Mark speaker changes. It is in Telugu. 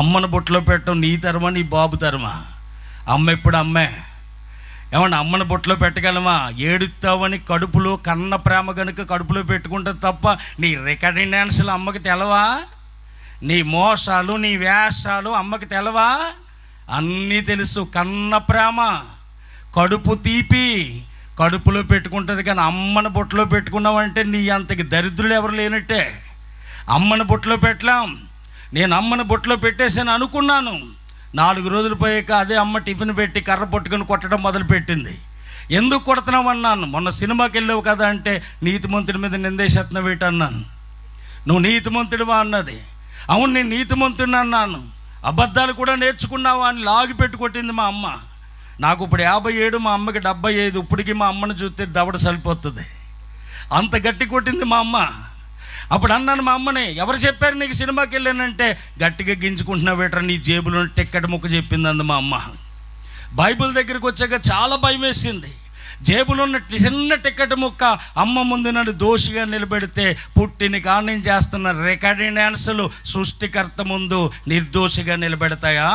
Speaker 1: అమ్మను బొట్టులో పెట్టడం నీ తరమా నీ బాబు తరమా? అమ్మ ఎప్పుడు అమ్మే. ఏమన్నా అమ్మను బొట్టులో పెట్టగలమా? ఏడుస్తావని కడుపులో కన్న ప్రేమ కనుక కడుపులో పెట్టుకుంటుంది తప్ప నీ రికార్డింగ్ డ్యాన్సులు అమ్మకి తెలవా? నీ మోసాలు నీ వేషాలు అమ్మకి తెలవా? అన్నీ తెలుసు. కన్న ప్రేమ కడుపు తీపి కడుపులో పెట్టుకుంటుంది, కానీ అమ్మను బొట్టులో పెట్టుకున్నావంటే నీ అంతకి దరిద్రులు ఎవరు లేనట్టే. అమ్మను బొట్టులో పెట్టలేం. నేను అమ్మను బొట్టులో పెట్టేసాను అనుకున్నాను. 4 రోజులు పోయాక అదే అమ్మ టిఫిన్ పెట్టి కర్ర పట్టుకొని కొట్టడం మొదలుపెట్టింది. ఎందుకు కొడుతున్నావు అన్నాను. మొన్న సినిమాకి వెళ్ళావు కదా అంటే నీతిమంతుడి మీద నిందేసేస్తున్నావు ఏంటి అన్నాను. నువ్వు నీతిమంతుడివా అన్నది. అవును నేను నీతిమంతుడిని అన్నాను. అబద్ధాలు కూడా నేర్చుకున్నావా అని లాగి పెట్టి కొట్టింది మా అమ్మ. నాకు ఇప్పుడు 57, మా అమ్మకి 75. ఇప్పటికీ మా అమ్మను చూస్తే దవడ సరిపోతుంది, అంత గట్టి కొట్టింది మా అమ్మ. అప్పుడు అన్నాను మా అమ్మని, ఎవరు చెప్పారు నీకు సినిమాకి వెళ్ళానంటే, గట్టిగా గింజుకుంటున్నావేట్రా నీ జేబులో టిక్కెట్ ముక్క చెప్పింది అంది మా అమ్మ. బైబిల్ దగ్గరికి వచ్చాక చాలా భయం వేసింది. జేబులో ఉన్న చిన్న టిక్కెట్ ముక్క అమ్మ ముందు నన్ను దోషిగా నిలబెడితే పుట్టిన కారణం చేస్తున్న రికార్డింగ్ డ్యాన్సులు సృష్టికర్త ముందు నిర్దోషిగా నిలబెడతాయా?